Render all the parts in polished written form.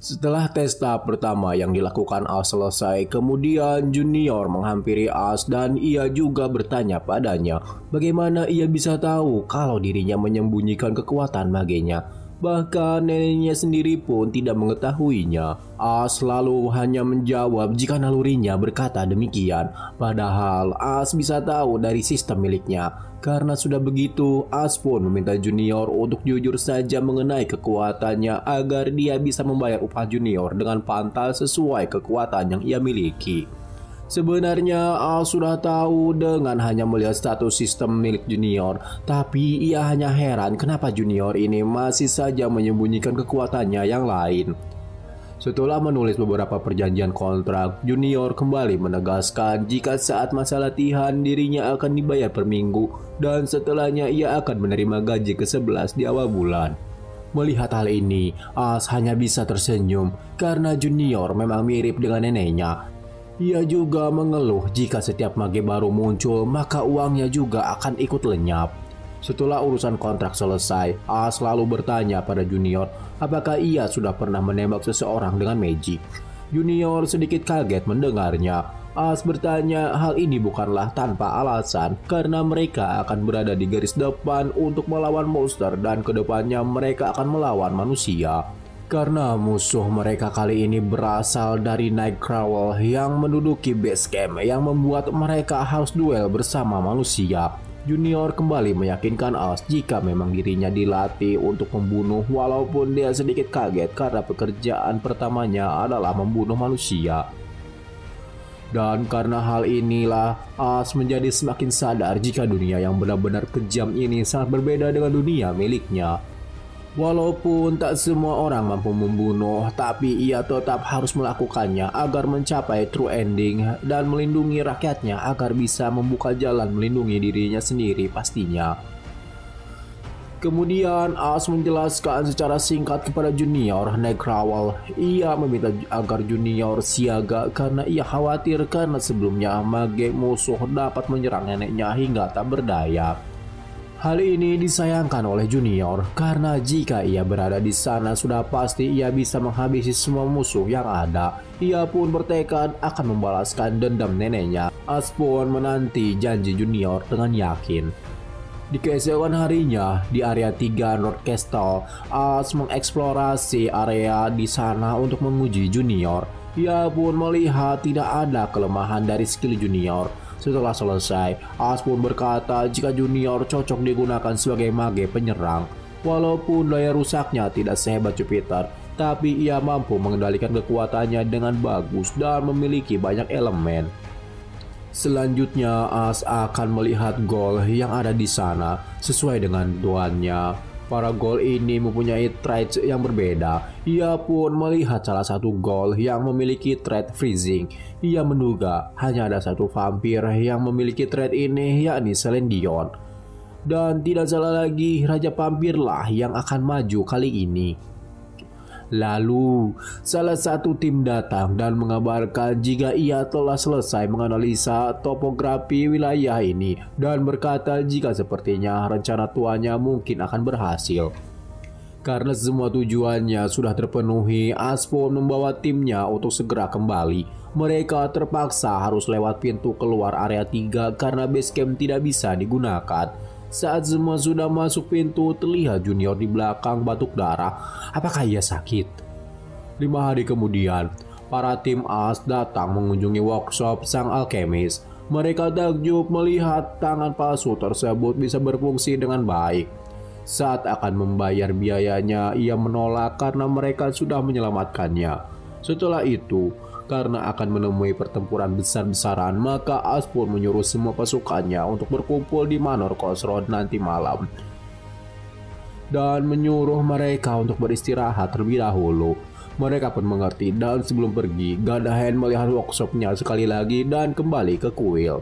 Setelah tes tahap pertama yang dilakukan As selesai, kemudian Junior menghampiri As dan ia juga bertanya padanya bagaimana ia bisa tahu kalau dirinya menyembunyikan kekuatan magenya. Bahkan neneknya sendiri pun tidak mengetahuinya. As selalu hanya menjawab jika nalurinya berkata demikian. Padahal As bisa tahu dari sistem miliknya. Karena sudah begitu, As pun meminta Junior untuk jujur saja mengenai kekuatannya agar dia bisa membayar upah Junior dengan pantas sesuai kekuatan yang ia miliki. Sebenarnya As sudah tahu dengan hanya melihat status sistem milik Junior, tapi ia hanya heran kenapa Junior ini masih saja menyembunyikan kekuatannya yang lain. Setelah menulis beberapa perjanjian kontrak, Junior kembali menegaskan jika saat masa latihan dirinya akan dibayar per minggu dan setelahnya ia akan menerima gaji ke-11 di awal bulan. Melihat hal ini, As hanya bisa tersenyum karena Junior memang mirip dengan neneknya. Ia juga mengeluh jika setiap mage baru muncul maka uangnya juga akan ikut lenyap. Setelah urusan kontrak selesai, As selalu bertanya pada Junior apakah ia sudah pernah menembak seseorang dengan magic. Junior sedikit kaget mendengarnya. As bertanya hal ini bukanlah tanpa alasan karena mereka akan berada di garis depan untuk melawan monster dan kedepannya mereka akan melawan manusia. Karena musuh mereka kali ini berasal dari Nightcrawler yang menduduki base camp yang membuat mereka harus duel bersama manusia. Junior kembali meyakinkan As jika memang dirinya dilatih untuk membunuh walaupun dia sedikit kaget karena pekerjaan pertamanya adalah membunuh manusia. Dan karena hal inilah As menjadi semakin sadar jika dunia yang benar-benar kejam ini sangat berbeda dengan dunia miliknya. Walaupun tak semua orang mampu membunuh, tapi ia tetap harus melakukannya agar mencapai true ending dan melindungi rakyatnya agar bisa membuka jalan melindungi dirinya sendiri pastinya. Kemudian As menjelaskan secara singkat kepada Junior Nightcrawler. Ia meminta agar Junior siaga karena ia khawatir karena sebelumnya mage musuh dapat menyerang neneknya hingga tak berdaya. Hal ini disayangkan oleh Junior karena jika ia berada di sana sudah pasti ia bisa menghabisi semua musuh yang ada. Ia pun bertekad akan membalaskan dendam neneknya. As pun menanti janji Junior dengan yakin. Di keesokan harinya, di area 3 North Castle, As mengeksplorasi area di sana untuk menguji Junior. Ia pun melihat tidak ada kelemahan dari skill Junior. Setelah selesai, As pun berkata jika Junior cocok digunakan sebagai mage penyerang. Walaupun daya rusaknya tidak sehebat Jupiter, tapi ia mampu mengendalikan kekuatannya dengan bagus dan memiliki banyak elemen. Selanjutnya, As akan melihat gol yang ada di sana sesuai dengan tuannya. Para gol ini mempunyai traits yang berbeda. Ia pun melihat salah satu gol yang memiliki trait freezing. Ia menduga hanya ada satu vampir yang memiliki trait ini, yakni Celendion. Dan tidak salah lagi, Raja Vampirlah yang akan maju kali ini. Lalu, salah satu tim datang dan mengabarkan jika ia telah selesai menganalisa topografi wilayah ini dan berkata jika sepertinya rencana tuannya mungkin akan berhasil. Karena semua tujuannya sudah terpenuhi, As pun membawa timnya untuk segera kembali. Mereka terpaksa harus lewat pintu keluar area 3 karena base camp tidak bisa digunakan. Saat semua sudah masuk pintu, terlihat Junior di belakang batuk darah. Apakah ia sakit? 5 hari kemudian, para tim As datang mengunjungi workshop sang alkemis. Mereka takjub melihat tangan palsu tersebut bisa berfungsi dengan baik. Saat akan membayar biayanya, ia menolak karena mereka sudah menyelamatkannya. Setelah itu, karena akan menemui pertempuran besar-besaran, maka As pun menyuruh semua pasukannya untuk berkumpul di Manor Crossroad nanti malam dan menyuruh mereka untuk beristirahat terlebih dahulu. Mereka pun mengerti dan sebelum pergi, Gadahen melihat workshopnya sekali lagi dan kembali ke kuil.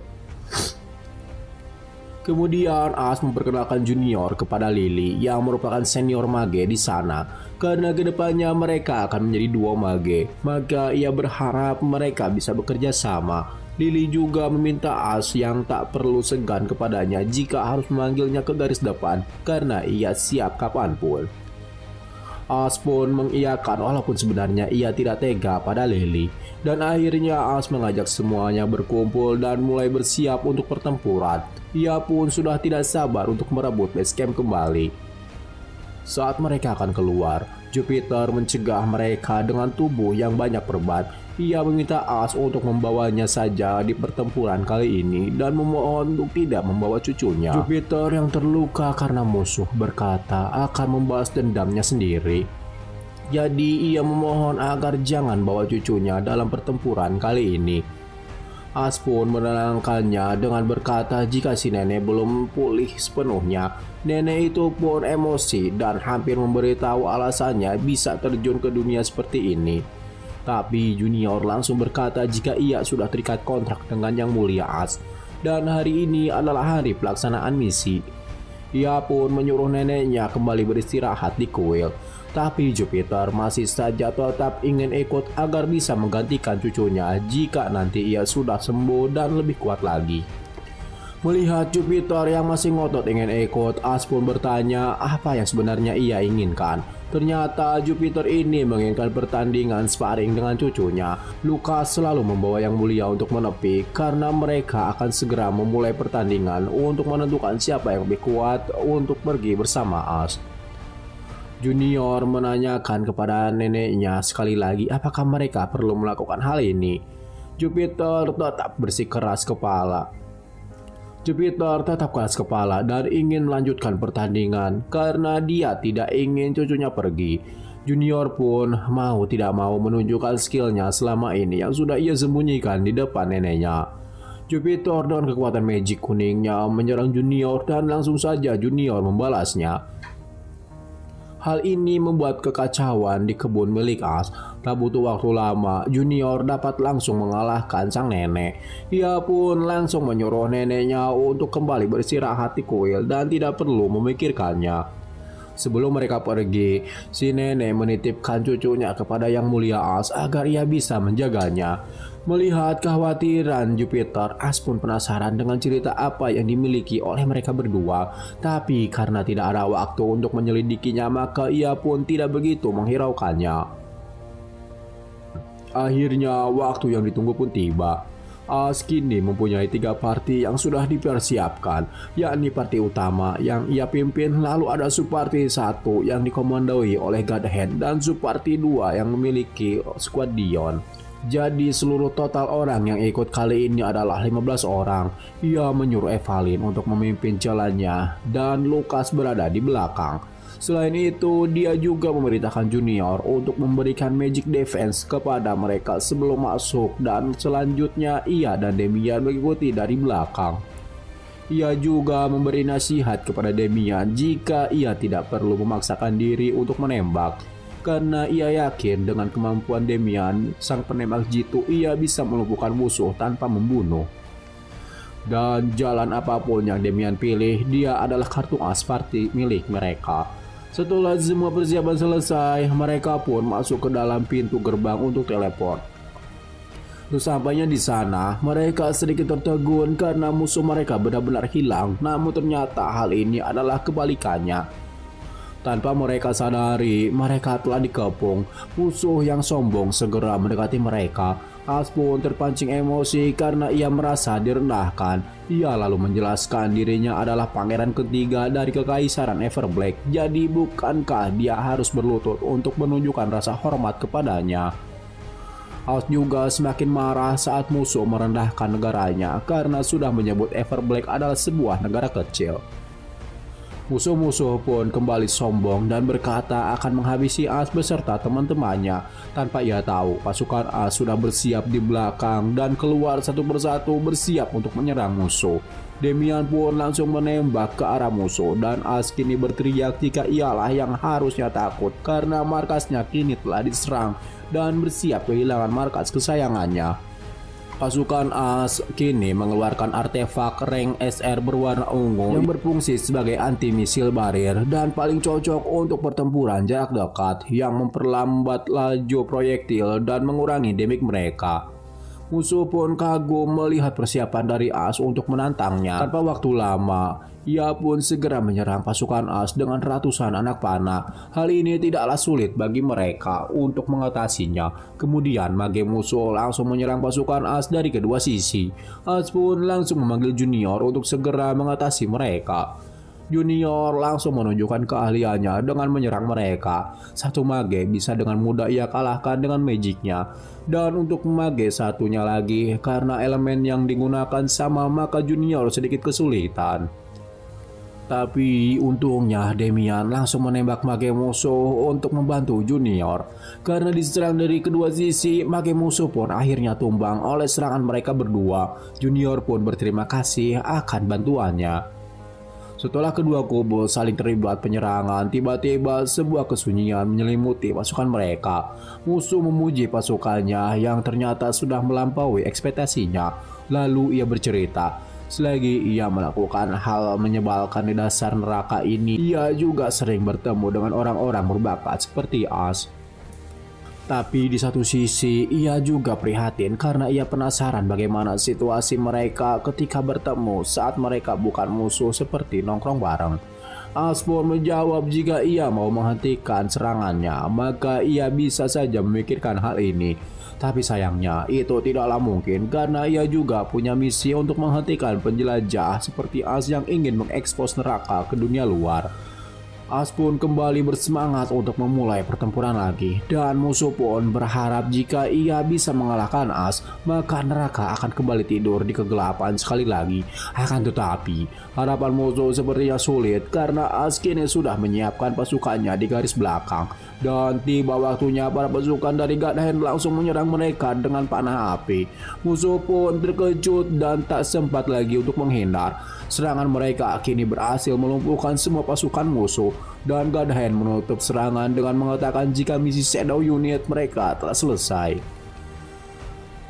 Kemudian As memperkenalkan Junior kepada Lily yang merupakan senior mage di sana. Karena kedepannya mereka akan menjadi duo mage, maka ia berharap mereka bisa bekerja sama. Lily juga meminta As yang tak perlu segan kepadanya jika harus memanggilnya ke garis depan karena ia siap kapanpun. As pun mengiyakan walaupun sebenarnya ia tidak tega pada Lily. Dan akhirnya As mengajak semuanya berkumpul dan mulai bersiap untuk pertempuran. Ia pun sudah tidak sabar untuk merebut base camp kembali. Saat mereka akan keluar, Jupiter mencegah mereka dengan tubuh yang banyak perban. Ia meminta As untuk membawanya saja di pertempuran kali ini dan memohon untuk tidak membawa cucunya. Jupiter yang terluka karena musuh berkata akan membalas dendamnya sendiri. Jadi ia memohon agar jangan bawa cucunya dalam pertempuran kali ini. As pun menenangkannya dengan berkata jika si nenek belum pulih sepenuhnya. Nenek itu pun emosi dan hampir memberitahu alasannya bisa terjun ke dunia seperti ini. Tapi Junior langsung berkata jika ia sudah terikat kontrak dengan Yang Mulia As dan hari ini adalah hari pelaksanaan misi. Ia pun menyuruh neneknya kembali beristirahat di kuil. Tapi Jupiter masih saja tetap ingin ikut agar bisa menggantikan cucunya jika nanti ia sudah sembuh dan lebih kuat lagi. Melihat Jupiter yang masih ngotot ingin ikut, As pun bertanya apa yang sebenarnya ia inginkan. Ternyata Jupiter ini menginginkan pertandingan sparring dengan cucunya. Lucas selalu membawa Yang Mulia untuk menepi karena mereka akan segera memulai pertandingan untuk menentukan siapa yang lebih kuat untuk pergi bersama As. Junior menanyakan kepada neneknya sekali lagi apakah mereka perlu melakukan hal ini. Jupiter tetap bersikeras kepala. Jupiter tetap keras kepala dan ingin melanjutkan pertandingan karena dia tidak ingin cucunya pergi. Junior pun mau tidak mau menunjukkan skillnya selama ini yang sudah ia sembunyikan di depan neneknya. Jupiter dengan kekuatan magic kuningnya menyerang Junior dan langsung saja Junior membalasnya. Hal ini membuat kekacauan di kebun milik As. Tak butuh waktu lama, Junior dapat langsung mengalahkan sang nenek. Ia pun langsung menyuruh neneknya untuk kembali beristirahat di kuil dan tidak perlu memikirkannya. Sebelum mereka pergi, si nenek menitipkan cucunya kepada Yang Mulia As agar ia bisa menjaganya. Melihat kekhawatiran Jupiter, As pun penasaran dengan cerita apa yang dimiliki oleh mereka berdua. Tapi karena tidak ada waktu untuk menyelidikinya, maka ia pun tidak begitu menghiraukannya. Akhirnya waktu yang ditunggu pun tiba. As kini mempunyai 3 party yang sudah dipersiapkan, yakni party utama yang ia pimpin, lalu ada subparty 1 yang dikomandoi oleh Godhead dan subparty 2 yang memiliki squad Dion. Jadi seluruh total orang yang ikut kali ini adalah 15 orang. Ia menyuruh Evalyn untuk memimpin jalannya dan Lucas berada di belakang. Selain itu, dia juga memerintahkan Junior untuk memberikan magic defense kepada mereka sebelum masuk dan selanjutnya ia dan Demian mengikuti dari belakang. Ia juga memberi nasihat kepada Demian jika ia tidak perlu memaksakan diri untuk menembak. Karena ia yakin dengan kemampuan Demian, sang penembak jitu, ia bisa melumpuhkan musuh tanpa membunuh. Dan jalan apapun yang Demian pilih, dia adalah kartu as party milik mereka. Setelah semua persiapan selesai, mereka pun masuk ke dalam pintu gerbang untuk teleport. Sesampainya di sana, mereka sedikit tertegun karena musuh mereka benar-benar hilang. Namun ternyata hal ini adalah kebalikannya. Tanpa mereka sadari, mereka telah dikepung. Musuh yang sombong segera mendekati mereka. As pun terpancing emosi karena ia merasa direndahkan. Ia lalu menjelaskan dirinya adalah pangeran ketiga dari kekaisaran Everblack. Jadi bukankah dia harus berlutut untuk menunjukkan rasa hormat kepadanya? As juga semakin marah saat musuh merendahkan negaranya karena sudah menyebut Everblack adalah sebuah negara kecil. Musuh-musuh pun kembali sombong dan berkata akan menghabisi As beserta teman-temannya. Tanpa ia tahu, pasukan As sudah bersiap di belakang dan keluar satu persatu bersiap untuk menyerang musuh. Demian pun langsung menembak ke arah musuh dan As kini berteriak jika ialah yang harusnya takut karena markasnya kini telah diserang dan bersiap kehilangan markas kesayangannya. Pasukan As kini mengeluarkan artefak rank SR berwarna ungu yang berfungsi sebagai anti-misil barrier dan paling cocok untuk pertempuran jarak dekat yang memperlambat laju proyektil dan mengurangi damage mereka. Musuh pun kagum melihat persiapan dari As untuk menantangnya. Tanpa waktu lama, ia pun segera menyerang pasukan As dengan ratusan anak panah. Hal ini tidaklah sulit bagi mereka untuk mengatasinya. Kemudian mage musuh langsung menyerang pasukan As dari kedua sisi. As pun langsung memanggil Junior untuk segera mengatasi mereka. Junior langsung menunjukkan keahliannya dengan menyerang mereka. Satu mage bisa dengan mudah ia kalahkan dengan magicnya. Dan untuk mage satunya lagi, karena elemen yang digunakan sama, maka Junior sedikit kesulitan. Tapi untungnya Demian langsung menembak mage musuh untuk membantu Junior. Karena diserang dari kedua sisi, mage musuh pun akhirnya tumbang oleh serangan mereka berdua. Junior pun berterima kasih akan bantuannya. Setelah kedua kubu saling terlibat penyerangan, tiba-tiba sebuah kesunyian menyelimuti pasukan mereka. Musuh memuji pasukannya yang ternyata sudah melampaui ekspektasinya. Lalu ia bercerita, selagi ia melakukan hal menyebalkan di dasar neraka ini, ia juga sering bertemu dengan orang-orang berbakat seperti As. Tapi di satu sisi ia juga prihatin karena ia penasaran bagaimana situasi mereka ketika bertemu saat mereka bukan musuh seperti nongkrong bareng. As pun menjawab jika ia mau menghentikan serangannya maka ia bisa saja memikirkan hal ini. Tapi sayangnya itu tidaklah mungkin karena ia juga punya misi untuk menghentikan penjelajah seperti As yang ingin mengekspos neraka ke dunia luar. As pun kembali bersemangat untuk memulai pertempuran lagi dan musuh pun berharap jika ia bisa mengalahkan As maka neraka akan kembali tidur di kegelapan sekali lagi. Akan tetapi harapan musuh sepertinya sulit karena As kini sudah menyiapkan pasukannya di garis belakang dan tiba waktunya para pasukan dari God Hand langsung menyerang mereka dengan panah api. Musuh pun terkejut dan tak sempat lagi untuk menghindar. Serangan mereka kini berhasil melumpuhkan semua pasukan musuh dan God Hand menutup serangan dengan mengatakan jika misi Shadow Unit mereka telah selesai.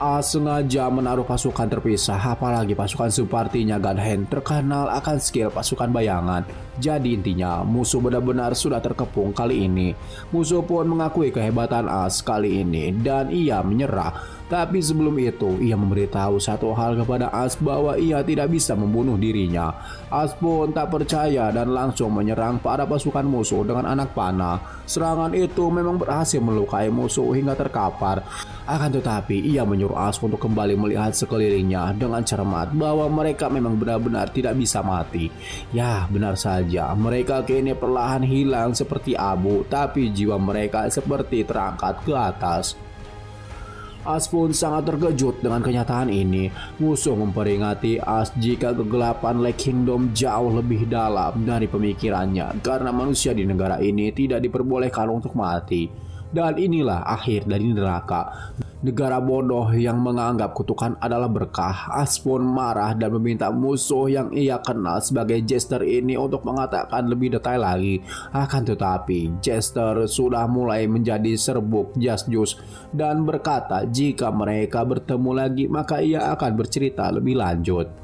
As sengaja menaruh pasukan terpisah, apalagi pasukan sepertinya God Hand terkenal akan skill pasukan bayangan. Jadi intinya musuh benar-benar sudah terkepung kali ini. Musuh pun mengakui kehebatan As kali ini dan ia menyerah. Tapi sebelum itu ia memberitahu satu hal kepada As bahwa ia tidak bisa membunuh dirinya. As pun tak percaya dan langsung menyerang para pasukan musuh dengan anak panah. Serangan itu memang berhasil melukai musuh hingga terkapar. Akan tetapi ia menyuruh As untuk kembali melihat sekelilingnya dengan cermat bahwa mereka memang benar-benar tidak bisa mati. Ya benar saja, mereka kini perlahan hilang seperti abu, tapi jiwa mereka seperti terangkat ke atas. As pun sangat terkejut dengan kenyataan ini. Musuh memperingati As jika kegelapan Lake Kingdom jauh lebih dalam dari pemikirannya karena manusia di negara ini tidak diperbolehkan untuk mati. Dan inilah akhir dari neraka. Negara bodoh yang menganggap kutukan adalah berkah. As pun marah dan meminta musuh yang ia kenal sebagai Jester ini untuk mengatakan lebih detail lagi. Akan tetapi Jester sudah mulai menjadi serbuk jas-jus dan berkata jika mereka bertemu lagi maka ia akan bercerita lebih lanjut.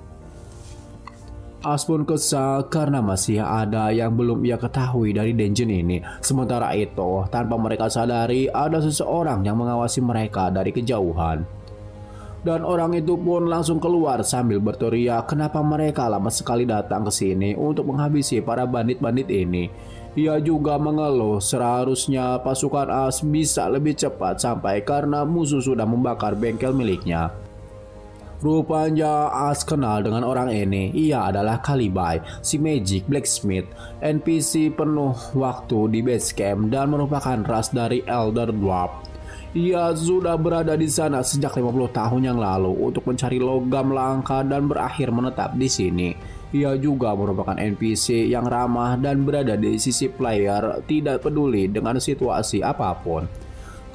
As pun kesal karena masih ada yang belum ia ketahui dari dungeon ini. Sementara itu, tanpa mereka sadari, ada seseorang yang mengawasi mereka dari kejauhan. Dan orang itu pun langsung keluar sambil berteriak kenapa mereka lama sekali datang ke sini untuk menghabisi para bandit-bandit ini. Ia juga mengeluh seharusnya pasukan As bisa lebih cepat sampai karena musuh sudah membakar bengkel miliknya. Rupanya As kenal dengan orang ini. Ia adalah Kalibai, si Magic Blacksmith, NPC penuh waktu di base camp dan merupakan ras dari Elder Dwarf. Ia sudah berada di sana sejak 50 tahun yang lalu untuk mencari logam langka dan berakhir menetap di sini. Ia juga merupakan NPC yang ramah dan berada di sisi player, tidak peduli dengan situasi apapun.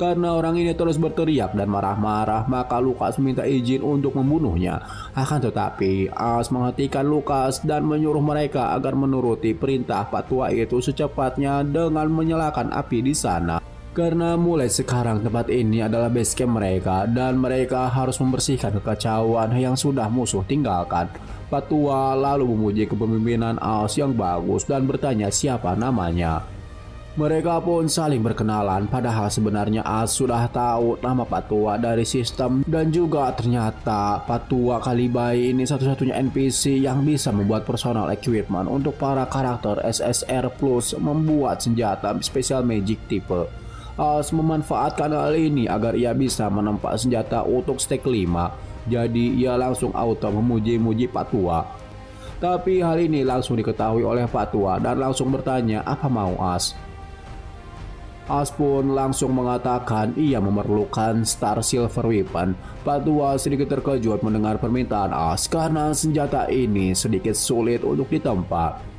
Karena orang ini terus berteriak dan marah-marah, maka Lukas meminta izin untuk membunuhnya. Akan tetapi, As menghentikan Lukas dan menyuruh mereka agar menuruti perintah Patua itu secepatnya dengan menyalakan api di sana. Karena mulai sekarang tempat ini adalah base camp mereka dan mereka harus membersihkan kekacauan yang sudah musuh tinggalkan. Patua lalu memuji kepemimpinan As yang bagus dan bertanya siapa namanya. Mereka pun saling berkenalan, padahal sebenarnya As sudah tahu nama Patua dari sistem, dan juga ternyata Patua Kalibai ini satu-satunya NPC yang bisa membuat personal equipment untuk para karakter SSR Plus membuat senjata special magic tipe. As memanfaatkan hal ini agar ia bisa menempa senjata untuk stek 5, jadi ia langsung auto memuji-muji Patua. Tapi hal ini langsung diketahui oleh Patua dan langsung bertanya apa mau As. As pun langsung mengatakan ia memerlukan Star Silver Weapon. Patua sedikit terkejut mendengar permintaan As karena senjata ini sedikit sulit untuk ditempa.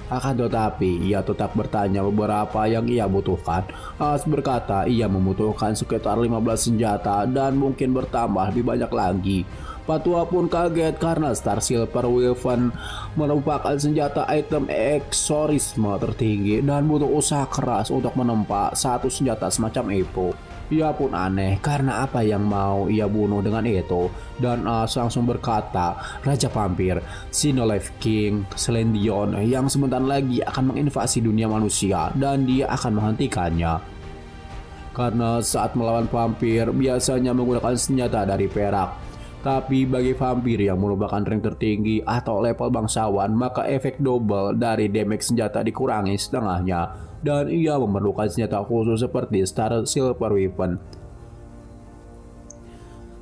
Akan tetapi ia tetap bertanya beberapa yang ia butuhkan. As berkata ia membutuhkan sekitar 15 senjata dan mungkin bertambah lebih banyak lagi. Patua pun kaget karena Star Silver Weapon merupakan senjata item eksorisme tertinggi dan butuh usaha keras untuk menempa satu senjata semacam itu. Ia pun aneh karena apa yang mau ia bunuh dengan itu, dan As langsung berkata Raja Vampir, Sinolef King Selendion yang sebentar lagi akan menginvasi dunia manusia dan dia akan menghentikannya. Karena saat melawan vampir biasanya menggunakan senjata dari perak. Tapi bagi vampir yang merupakan rank tertinggi atau level bangsawan, maka efek double dari damage senjata dikurangi setengahnya, dan ia memerlukan senjata khusus seperti Star Silver Weapon.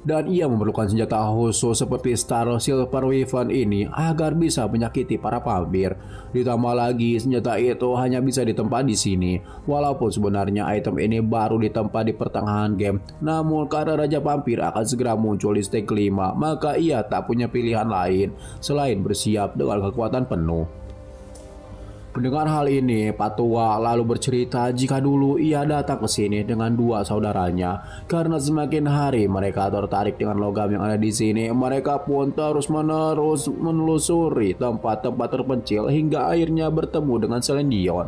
Dan ia memerlukan senjata khusus seperti Star Silver Weapon ini agar bisa menyakiti para vampir. Ditambah lagi senjata itu hanya bisa ditempa di sini. Walaupun sebenarnya item ini baru ditempa di pertengahan game, namun karena Raja Vampir akan segera muncul di stage 5, maka ia tak punya pilihan lain selain bersiap dengan kekuatan penuh. Mendengar hal ini, Patua lalu bercerita jika dulu ia datang ke sini dengan dua saudaranya. Karena semakin hari mereka tertarik dengan logam yang ada di sini, mereka pun terus-menerus menelusuri tempat-tempat terpencil hingga akhirnya bertemu dengan Selendion.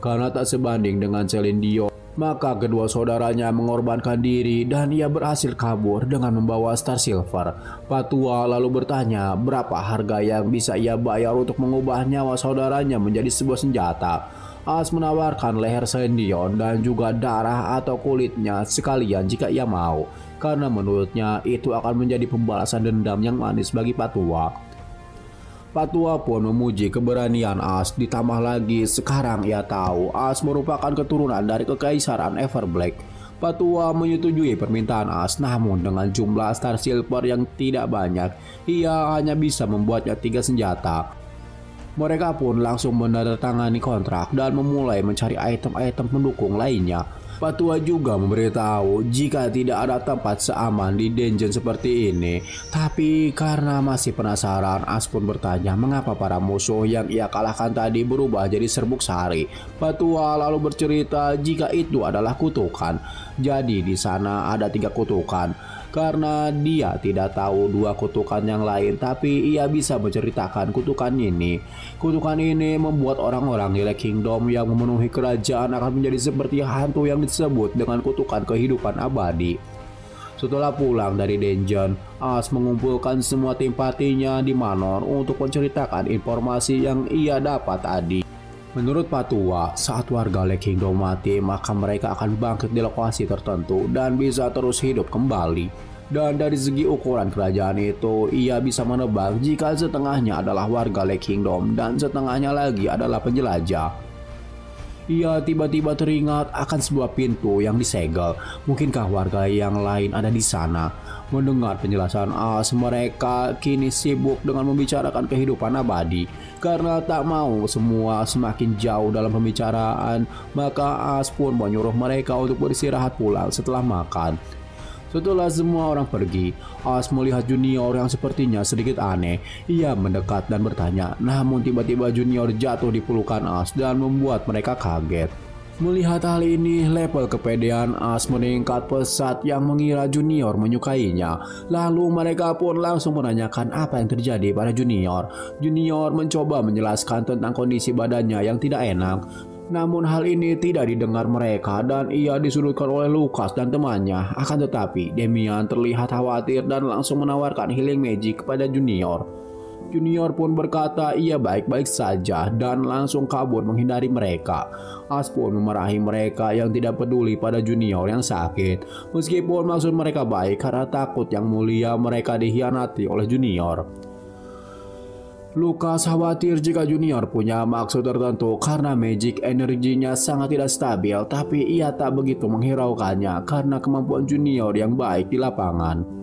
Karena tak sebanding dengan Selendion, maka kedua saudaranya mengorbankan diri dan ia berhasil kabur dengan membawa Star Silver. Patua lalu bertanya berapa harga yang bisa ia bayar untuk mengubah nyawa saudaranya menjadi sebuah senjata. As menawarkan leher Selendion dan juga darah atau kulitnya sekalian jika ia mau, karena menurutnya itu akan menjadi pembalasan dendam yang manis bagi Patua. Patua pun memuji keberanian As, ditambah lagi sekarang ia tahu As merupakan keturunan dari kekaisaran Everblack. Patua menyetujui permintaan As, namun dengan jumlah Star Silver yang tidak banyak, ia hanya bisa membuatnya 3 senjata. Mereka pun langsung menandatangani kontrak dan memulai mencari item-item pendukung lainnya. Patua juga memberitahu jika tidak ada tempat seaman di dungeon seperti ini. Tapi karena masih penasaran, As pun bertanya mengapa para musuh yang ia kalahkan tadi berubah jadi serbuk sari. Patua lalu bercerita jika itu adalah kutukan. Jadi di sana ada 3 kutukan. Karena dia tidak tahu 2 kutukan yang lain, tapi ia bisa menceritakan kutukan ini. Kutukan ini membuat orang-orang di Lake Kingdom yang memenuhi kerajaan akan menjadi seperti hantu yang disebut dengan kutukan kehidupan abadi. Setelah pulang dari dungeon, As mengumpulkan semua tim partinya di Manor untuk menceritakan informasi yang ia dapat tadi. Menurut Patua, saat warga Lake Kingdom mati, maka mereka akan bangkit di lokasi tertentu dan bisa terus hidup kembali. Dan dari segi ukuran kerajaan itu, ia bisa menebak jika setengahnya adalah warga Lake Kingdom dan setengahnya lagi adalah penjelajah. Ia tiba-tiba teringat akan sebuah pintu yang disegel. Mungkinkah warga yang lain ada di sana? Mendengar penjelasan As, mereka kini sibuk dengan membicarakan kehidupan abadi. Karena tak mau semua semakin jauh dalam pembicaraan, maka As pun menyuruh mereka untuk beristirahat pulang setelah makan. Setelah semua orang pergi, As melihat Junior yang sepertinya sedikit aneh. Ia mendekat dan bertanya, namun tiba-tiba Junior jatuh di pelukan As dan membuat mereka kaget. Melihat hal ini, level kepedean As meningkat pesat yang mengira Junior menyukainya. Lalu mereka pun langsung menanyakan apa yang terjadi pada Junior. Junior mencoba menjelaskan tentang kondisi badannya yang tidak enak. Namun hal ini tidak didengar mereka dan ia disudutkan oleh Lucas dan temannya. Akan tetapi Damian terlihat khawatir dan langsung menawarkan healing magic kepada Junior. Junior pun berkata ia baik-baik saja dan langsung kabur menghindari mereka. As pun memarahi mereka yang tidak peduli pada Junior yang sakit. Meskipun maksud mereka baik karena takut yang mulia mereka dikhianati oleh Junior. Lucas khawatir jika Junior punya maksud tertentu karena magic energinya sangat tidak stabil, tapi ia tak begitu menghiraukannya karena kemampuan Junior yang baik di lapangan.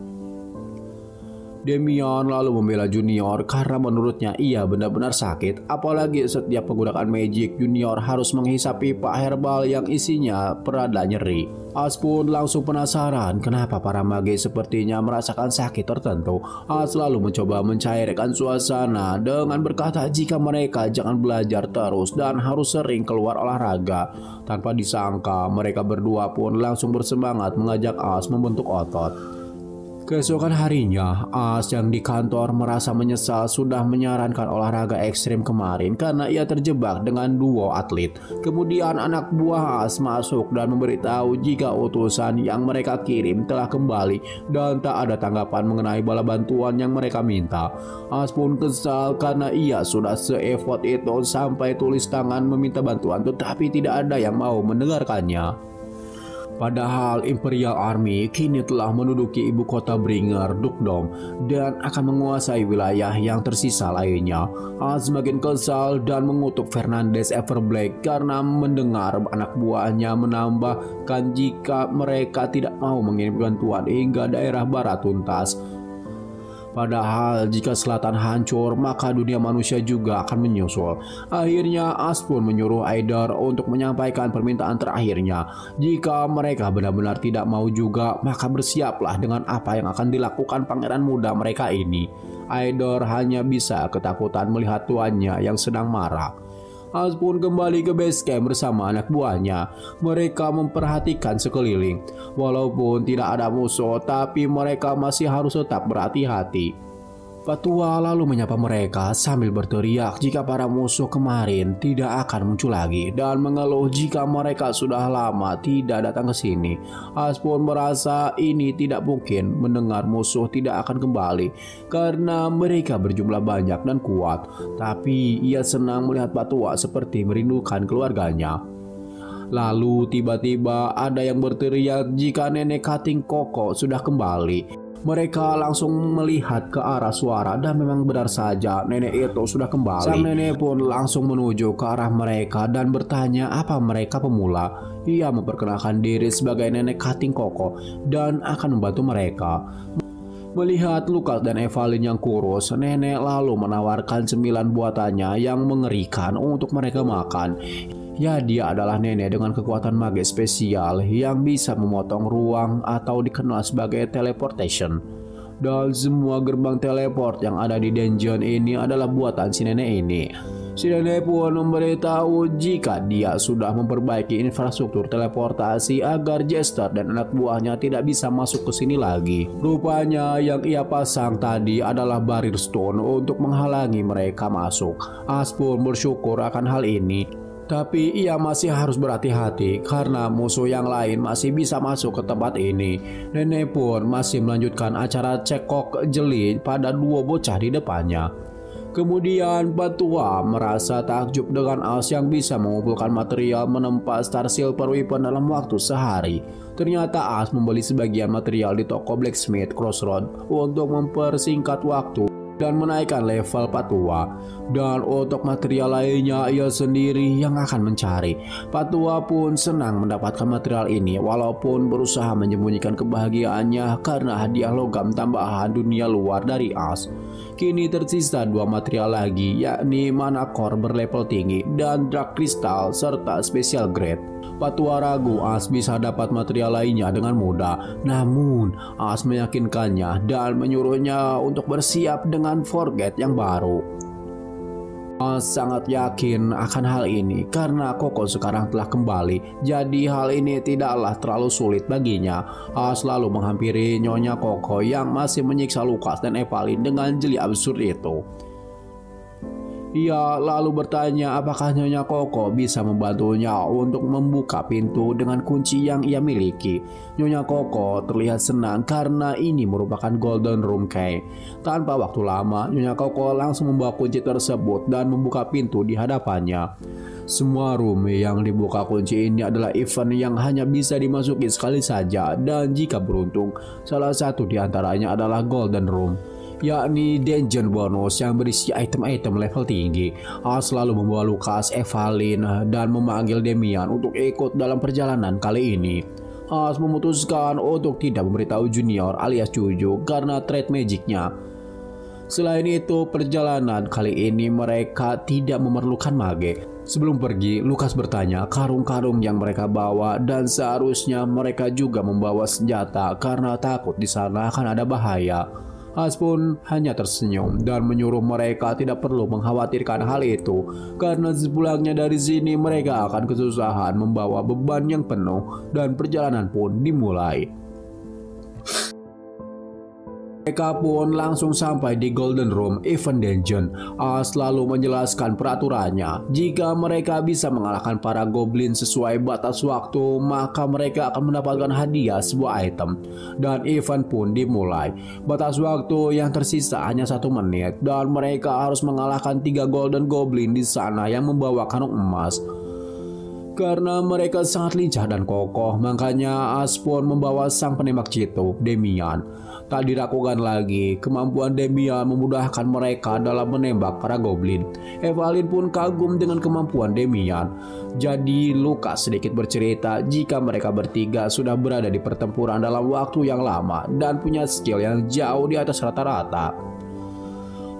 Damian lalu membela Junior karena menurutnya ia benar-benar sakit, apalagi setiap menggunakan magic Junior harus menghisap pipa herbal yang isinya perada nyeri. As pun langsung penasaran kenapa para mage sepertinya merasakan sakit tertentu. As lalu mencoba mencairkan suasana dengan berkata jika mereka jangan belajar terus dan harus sering keluar olahraga. Tanpa disangka mereka berdua pun langsung bersemangat mengajak As membentuk otot. Keesokan harinya, As yang di kantor merasa menyesal sudah menyarankan olahraga ekstrim kemarin karena ia terjebak dengan duo atlet. Kemudian anak buah As masuk dan memberitahu jika utusan yang mereka kirim telah kembali dan tak ada tanggapan mengenai bala bantuan yang mereka minta. As pun kesal karena ia sudah se-effort itu sampai tulis tangan meminta bantuan tetapi tidak ada yang mau mendengarkannya. Padahal Imperial Army kini telah menduduki ibu kota Bringer, Dukdom, dan akan menguasai wilayah yang tersisa lainnya. As semakin kesal dan mengutuk Fernandez Everblack karena mendengar anak buahnya menambahkan jika mereka tidak mau mengirim bantuan hingga daerah barat tuntas. Padahal jika selatan hancur, maka dunia manusia juga akan menyusul. Akhirnya As pun menyuruh Aider untuk menyampaikan permintaan terakhirnya. Jika mereka benar-benar tidak mau juga, maka bersiaplah dengan apa yang akan dilakukan pangeran muda mereka ini. Aider hanya bisa ketakutan melihat tuannya yang sedang marah. As pun kembali ke base camp bersama anak buahnya. Mereka memperhatikan sekeliling. Walaupun tidak ada musuh, tapi mereka masih harus tetap berhati-hati. Patua lalu menyapa mereka sambil berteriak jika para musuh kemarin tidak akan muncul lagi dan mengeluh jika mereka sudah lama tidak datang ke sini. As pun merasa ini tidak mungkin mendengar musuh tidak akan kembali karena mereka berjumlah banyak dan kuat. Tapi ia senang melihat Patua seperti merindukan keluarganya. Lalu tiba-tiba ada yang berteriak jika nenek Kating Koko sudah kembali. Mereka langsung melihat ke arah suara dan memang benar saja nenek itu sudah kembali. Sang nenek pun langsung menuju ke arah mereka dan bertanya apa mereka pemula. Ia memperkenalkan diri sebagai nenek Kating Koko dan akan membantu mereka. Melihat Lucas dan Evelyn yang kurus, nenek lalu menawarkan 9 buatannya yang mengerikan untuk mereka makan. Ya, dia adalah nenek dengan kekuatan mage spesial yang bisa memotong ruang atau dikenal sebagai teleportation. Dan semua gerbang teleport yang ada di dungeon ini adalah buatan si nenek ini. Si nenek pun memberitahu jika dia sudah memperbaiki infrastruktur teleportasi agar Jester dan anak buahnya tidak bisa masuk ke sini lagi. Rupanya yang ia pasang tadi adalah barrier stone untuk menghalangi mereka masuk. As pun bersyukur akan hal ini. Tapi ia masih harus berhati-hati karena musuh yang lain masih bisa masuk ke tempat ini. Nenek pun masih melanjutkan acara cekok jeli pada 2 bocah di depannya. Kemudian Patua merasa takjub dengan As yang bisa mengumpulkan material menempa Star Silver Weapon dalam waktu sehari. Ternyata As membeli sebagian material di toko Blacksmith Crossroad untuk mempersingkat waktu dan menaikkan level Patua. Dan untuk material lainnya ia sendiri yang akan mencari. Patua pun senang mendapatkan material ini walaupun berusaha menyembunyikan kebahagiaannya karena hadiah logam tambahan dunia luar dari As. Kini tersisa 2 material lagi, yakni Mana Core berlevel tinggi dan Dark Crystal serta Special Grade. Patua ragu As bisa dapat material lainnya dengan mudah. Namun As meyakinkannya dan menyuruhnya untuk bersiap dengan Forget yang baru. As sangat yakin akan hal ini karena Koko sekarang telah kembali. Jadi hal ini tidaklah terlalu sulit baginya. As lalu menghampiri Nyonya Koko yang masih menyiksa Lucas dan Evelyn dengan jeli absurd itu. Ia lalu bertanya apakah Nyonya Koko bisa membantunya untuk membuka pintu dengan kunci yang ia miliki. Nyonya Koko terlihat senang karena ini merupakan Golden Room Key. Tanpa waktu lama, Nyonya Koko langsung membawa kunci tersebut dan membuka pintu di hadapannya. Semua room yang dibuka kunci ini adalah event yang hanya bisa dimasuki sekali saja, dan jika beruntung, salah satu di antaranya adalah Golden Room, yakni dungeon bonus yang berisi item-item level tinggi. As selalu membawa Lucas, Evelyn, dan memanggil Damian untuk ikut dalam perjalanan kali ini. As memutuskan untuk tidak memberitahu Junior alias Juju karena trade magicnya. Selain itu, perjalanan kali ini mereka tidak memerlukan mage. Sebelum pergi, Lucas bertanya karung-karung yang mereka bawa, dan seharusnya mereka juga membawa senjata karena takut di sana akan ada bahaya. As pun hanya tersenyum dan menyuruh mereka tidak perlu mengkhawatirkan hal itu karena sepulangnya dari sini mereka akan kesusahan membawa beban yang penuh, dan perjalanan pun dimulai. Mereka pun langsung sampai di Golden Room Event Dungeon. As lalu menjelaskan peraturannya. Jika mereka bisa mengalahkan para goblin sesuai batas waktu, maka mereka akan mendapatkan hadiah sebuah item. Dan event pun dimulai. Batas waktu yang tersisa hanya 1 menit, dan mereka harus mengalahkan 3 golden goblin di sana yang membawa karung emas. Karena mereka sangat lincah dan kokoh, makanya As pun membawa sang penembak jitu, Damian. Tak diragukan lagi, kemampuan Damian memudahkan mereka dalam menembak para goblin. Evelyn pun kagum dengan kemampuan Damian. Jadi Lucas sedikit bercerita jika mereka bertiga sudah berada di pertempuran dalam waktu yang lama dan punya skill yang jauh di atas rata-rata.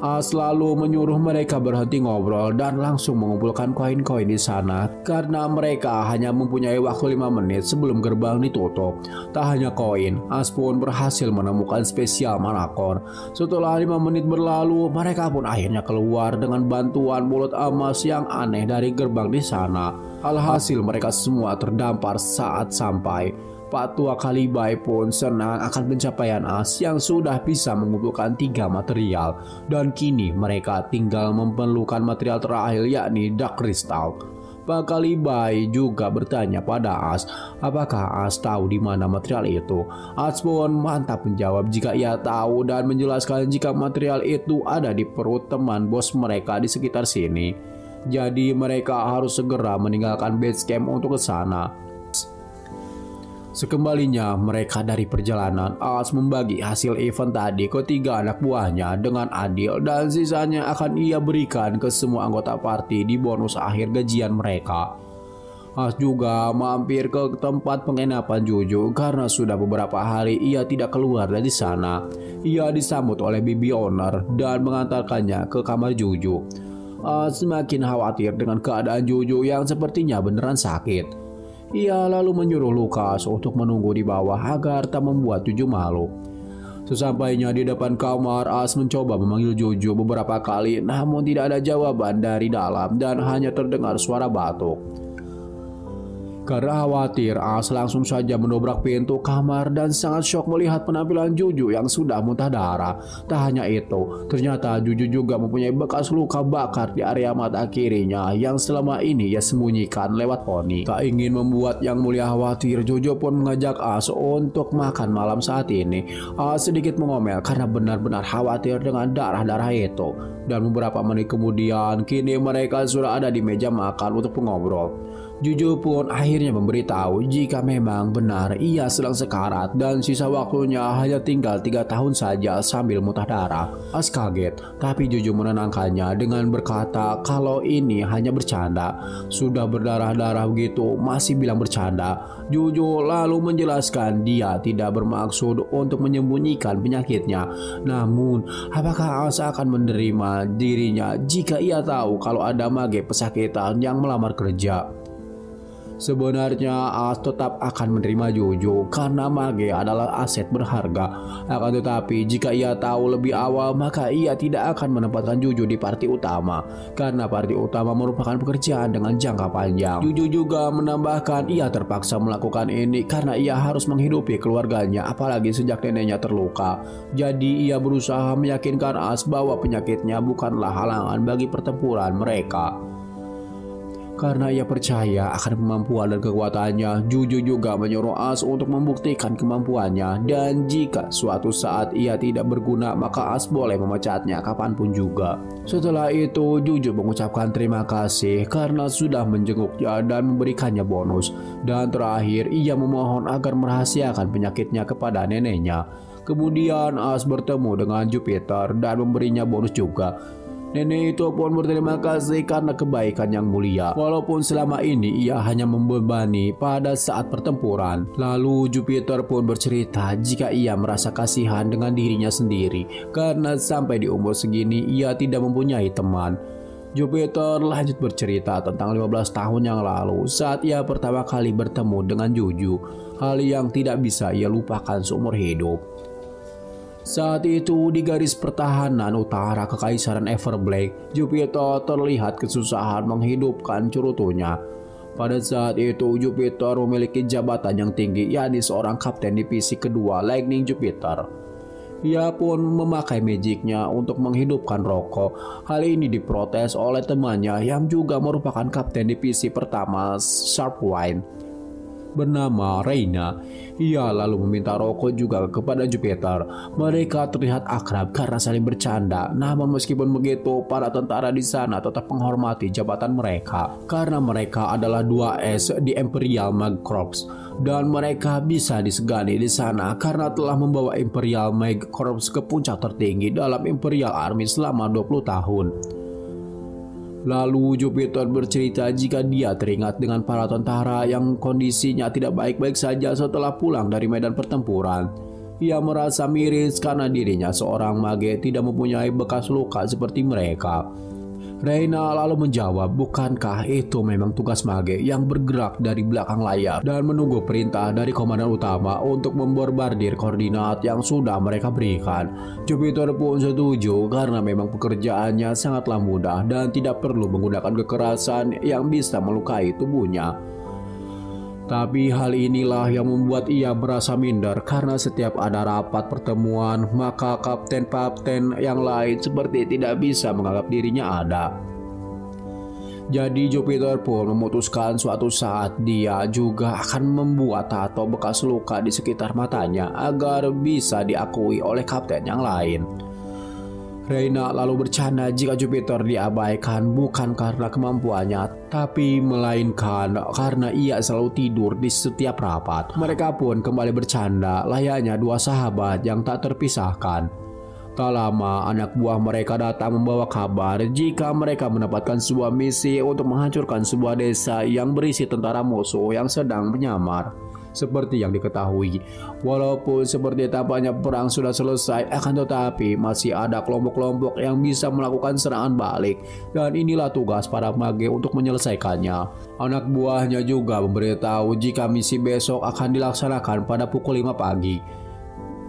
As lalu menyuruh mereka berhenti ngobrol dan langsung mengumpulkan koin-koin di sana karena mereka hanya mempunyai waktu 5 menit sebelum gerbang ditutup. Tak hanya koin, As pun berhasil menemukan spesial manakor. Setelah 5 menit berlalu, mereka pun akhirnya keluar dengan bantuan mulut emas yang aneh dari gerbang di sana. Alhasil mereka semua terdampar saat sampai. Pak Tua Kalibai pun senang akan pencapaian As yang sudah bisa mengumpulkan 3 material, dan kini mereka tinggal memerlukan material terakhir yakni Dark Crystal. Pak Kalibai juga bertanya pada As apakah As tahu di mana material itu. As pun mantap menjawab jika ia tahu dan menjelaskan jika material itu ada di perut teman bos mereka di sekitar sini. Jadi mereka harus segera meninggalkan base camp untuk ke sana. Sekembalinya mereka dari perjalanan, As membagi hasil event tadi ke 3 anak buahnya dengan adil, dan sisanya akan ia berikan ke semua anggota party di bonus akhir gajian mereka. As juga mampir ke tempat penginapan Juju karena sudah beberapa hari ia tidak keluar dari sana. Ia disambut oleh bibi owner dan mengantarkannya ke kamar Juju. As semakin khawatir dengan keadaan Juju yang sepertinya beneran sakit. Ia lalu menyuruh Lucas untuk menunggu di bawah agar tak membuat Juju malu. Sesampainya di depan kamar, As mencoba memanggil Juju beberapa kali, namun tidak ada jawaban dari dalam dan hanya terdengar suara batuk. Karena khawatir, As langsung saja mendobrak pintu kamar dan sangat syok melihat penampilan Juju yang sudah muntah darah. Tak hanya itu, ternyata Juju juga mempunyai bekas luka bakar di area mata kirinya yang selama ini ia sembunyikan lewat poni. Tak ingin membuat Yang Mulia khawatir, Juju pun mengajak As untuk makan malam saat ini. As sedikit mengomel karena benar-benar khawatir dengan darah-darah itu. Dan beberapa menit kemudian, kini mereka sudah ada di meja makan untuk mengobrol. Juju pun akhirnya memberitahu jika memang benar ia sedang sekarat dan sisa waktunya hanya tinggal 3 tahun saja sambil muntah darah. As kaget, tapi Juju menenangkannya dengan berkata kalau ini hanya bercanda. Sudah berdarah-darah begitu masih bilang bercanda. Juju lalu menjelaskan dia tidak bermaksud untuk menyembunyikan penyakitnya. Namun, apakah As akan menerima dirinya jika ia tahu kalau ada mage pesakitan yang melamar kerja? Sebenarnya As tetap akan menerima Jojo karena Mage adalah aset berharga. Akan tetapi jika ia tahu lebih awal, maka ia tidak akan menempatkan Jojo di parti utama karena parti utama merupakan pekerjaan dengan jangka panjang. Jojo juga menambahkan ia terpaksa melakukan ini karena ia harus menghidupi keluarganya, apalagi sejak neneknya terluka. Jadi ia berusaha meyakinkan As bahwa penyakitnya bukanlah halangan bagi pertempuran mereka. Karena ia percaya akan kemampuan dan kekuatannya, Jojo juga menyuruh As untuk membuktikan kemampuannya, dan jika suatu saat ia tidak berguna, maka As boleh memecatnya kapanpun juga. Setelah itu, Jojo mengucapkan terima kasih karena sudah menjenguknya dan memberikannya bonus. Dan terakhir, ia memohon agar merahasiakan penyakitnya kepada neneknya. Kemudian As bertemu dengan Jupiter dan memberinya bonus juga. Nenek itu pun berterima kasih karena kebaikan yang mulia, walaupun selama ini ia hanya membebani pada saat pertempuran. Lalu Jupiter pun bercerita jika ia merasa kasihan dengan dirinya sendiri karena sampai di umur segini ia tidak mempunyai teman. Jupiter lanjut bercerita tentang 15 tahun yang lalu saat ia pertama kali bertemu dengan Jojo, hal yang tidak bisa ia lupakan seumur hidup. Saat itu di garis pertahanan utara Kekaisaran Everblack, Jupiter terlihat kesusahan menghidupkan cerutunya. Pada saat itu Jupiter memiliki jabatan yang tinggi, yakni seorang kapten divisi kedua Lightning Jupiter. Ia pun memakai magicnya untuk menghidupkan rokok. Hal ini diprotes oleh temannya yang juga merupakan kapten divisi pertama Sharpwind bernama Reina. Ia lalu meminta rokok juga kepada Jupiter. Mereka terlihat akrab karena saling bercanda. Namun meskipun begitu, para tentara di sana tetap menghormati jabatan mereka karena mereka adalah 2S di Imperial Mag Corps dan mereka bisa disegani di sana karena telah membawa Imperial Mag Corps ke puncak tertinggi dalam Imperial Army selama 20 tahun. Lalu Jupiter bercerita jika dia teringat dengan para tentara yang kondisinya tidak baik-baik saja setelah pulang dari medan pertempuran. Ia merasa miris karena dirinya seorang mage tidak mempunyai bekas luka seperti mereka. Reina lalu menjawab, bukankah itu memang tugas mage yang bergerak dari belakang layar dan menunggu perintah dari komandan utama untuk memborbardir koordinat yang sudah mereka berikan. Jupiter pun setuju karena memang pekerjaannya sangatlah mudah dan tidak perlu menggunakan kekerasan yang bisa melukai tubuhnya. Tapi hal inilah yang membuat ia merasa minder karena setiap ada rapat pertemuan, maka kapten-kapten yang lain seperti tidak bisa menganggap dirinya ada. Jadi Jupiter pun memutuskan suatu saat dia juga akan membuat tato bekas luka di sekitar matanya agar bisa diakui oleh kapten yang lain. Reina lalu bercanda jika Jupiter diabaikan bukan karena kemampuannya, tapi melainkan karena ia selalu tidur di setiap rapat. Mereka pun kembali bercanda layaknya dua sahabat yang tak terpisahkan. Tak lama anak buah mereka datang membawa kabar jika mereka mendapatkan sebuah misi untuk menghancurkan sebuah desa yang berisi tentara musuh yang sedang menyamar. Seperti yang diketahui, walaupun seperti tampaknya perang sudah selesai, akan tetapi masih ada kelompok-kelompok yang bisa melakukan serangan balik, dan inilah tugas para mage untuk menyelesaikannya. Anak buahnya juga memberitahu jika misi besok akan dilaksanakan pada pukul 5 pagi.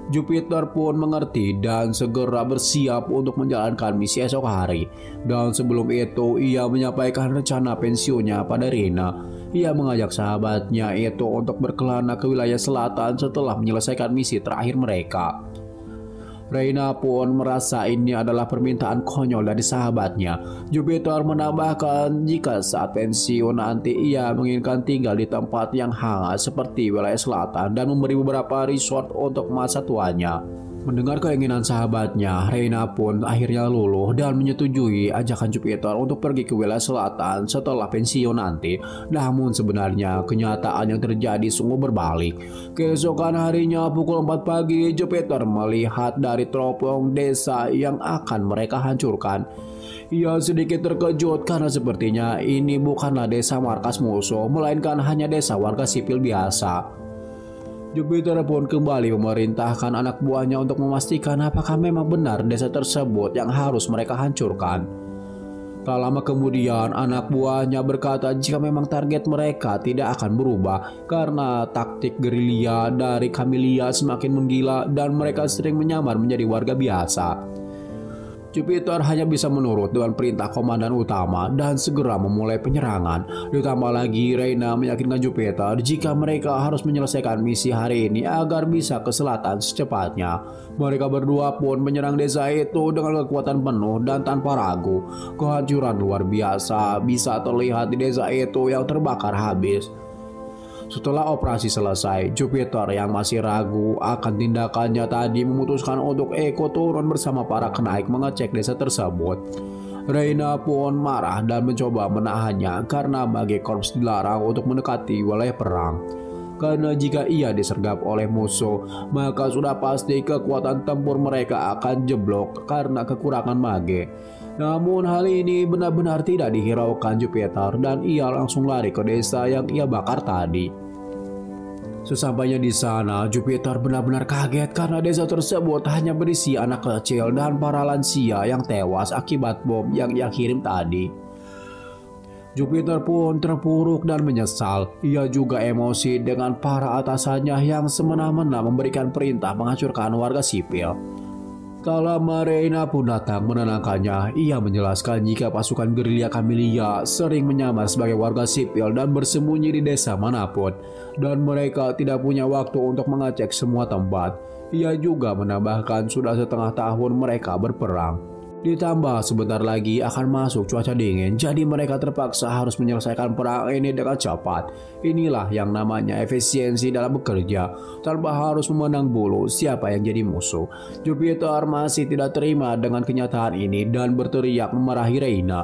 Jupiter pun mengerti dan segera bersiap untuk menjalankan misi esok hari. Dan sebelum itu, ia menyampaikan rencana pensiunnya pada Reina. Ia mengajak sahabatnya itu untuk berkelana ke wilayah selatan setelah menyelesaikan misi terakhir mereka. Reina pun merasa ini adalah permintaan konyol dari sahabatnya. Jupiter menambahkan jika saat pensiun nanti ia menginginkan tinggal di tempat yang hangat seperti wilayah selatan dan memberi beberapa resort untuk masa tuanya. Mendengar keinginan sahabatnya, Reina pun akhirnya luluh dan menyetujui ajakan Jupiter untuk pergi ke wilayah selatan setelah pensiun nanti. Namun sebenarnya kenyataan yang terjadi sungguh berbalik. Keesokan harinya pukul 4 pagi, Jupiter melihat dari teropong desa yang akan mereka hancurkan. Ia sedikit terkejut karena sepertinya ini bukanlah desa markas musuh, melainkan hanya desa warga sipil biasa. Jupiter pun kembali memerintahkan anak buahnya untuk memastikan apakah memang benar desa tersebut yang harus mereka hancurkan. Tak lama kemudian anak buahnya berkata jika memang target mereka tidak akan berubah karena taktik gerilya dari Camellia semakin menggila dan mereka sering menyamar menjadi warga biasa. Jupiter hanya bisa menurut dengan perintah komandan utama dan segera memulai penyerangan. Ditambah lagi Reina meyakinkan Jupiter jika mereka harus menyelesaikan misi hari ini agar bisa ke selatan secepatnya. Mereka berdua pun menyerang desa itu dengan kekuatan penuh dan tanpa ragu. Kehancuran luar biasa bisa terlihat di desa itu yang terbakar habis. Setelah operasi selesai, Jupiter yang masih ragu akan tindakannya tadi memutuskan untuk Eko turun bersama para kenaik mengecek desa tersebut. Reina pun marah dan mencoba menahannya karena Mage Corps dilarang untuk mendekati wilayah perang. Karena jika ia disergap oleh musuh, maka sudah pasti kekuatan tempur mereka akan jeblok karena kekurangan mage. Namun hal ini benar-benar tidak dihiraukan Jupiter dan ia langsung lari ke desa yang ia bakar tadi. Sesampainya di sana, Jupiter benar-benar kaget karena desa tersebut hanya berisi anak kecil dan para lansia yang tewas akibat bom yang ia kirim tadi. Jupiter pun terpuruk dan menyesal. Ia juga emosi dengan para atasannya yang semena-mena memberikan perintah menghancurkan warga sipil. Tak lama Reina pun datang menenangkannya. Ia menjelaskan jika pasukan gerilya Camellia sering menyamar sebagai warga sipil dan bersembunyi di desa manapun, dan mereka tidak punya waktu untuk mengecek semua tempat. Ia juga menambahkan sudah setengah tahun mereka berperang. Ditambah sebentar lagi akan masuk cuaca dingin, jadi mereka terpaksa harus menyelesaikan perang ini dengan cepat. Inilah yang namanya efisiensi dalam bekerja, tanpa harus memandang bulu siapa yang jadi musuh. Jupiter masih tidak terima dengan kenyataan ini dan berteriak memarahi Reina.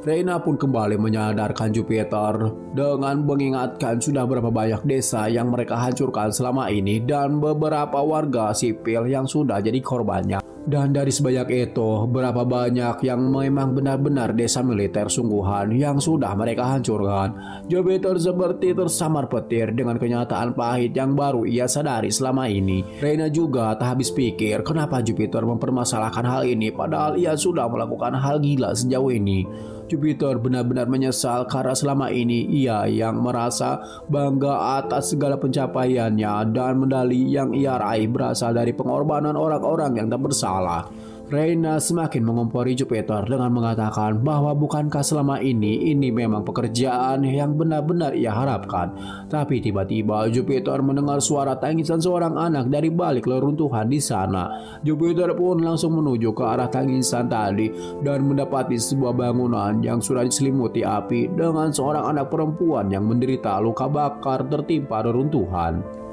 Reina pun kembali menyadarkan Jupiter dengan mengingatkan sudah berapa banyak desa yang mereka hancurkan selama ini dan beberapa warga sipil yang sudah jadi korbannya. Dan dari sebanyak itu, berapa banyak yang memang benar-benar desa militer sungguhan yang sudah mereka hancurkan. Jupiter seperti tersamar petir dengan kenyataan pahit yang baru ia sadari selama ini. Reina juga tak habis pikir kenapa Jupiter mempermasalahkan hal ini padahal ia sudah melakukan hal gila sejauh ini. Jupiter benar-benar menyesal karena selama ini ia yang merasa bangga atas segala pencapaiannya dan medali yang ia raih berasal dari pengorbanan orang-orang yang tak bersalah. Reina semakin mengompori Jupiter dengan mengatakan bahwa bukankah selama ini memang pekerjaan yang benar-benar ia harapkan. Tapi tiba-tiba Jupiter mendengar suara tangisan seorang anak dari balik reruntuhan di sana. Jupiter pun langsung menuju ke arah tangisan tadi dan mendapati sebuah bangunan yang sudah diselimuti api dengan seorang anak perempuan yang menderita luka bakar tertimpa reruntuhan.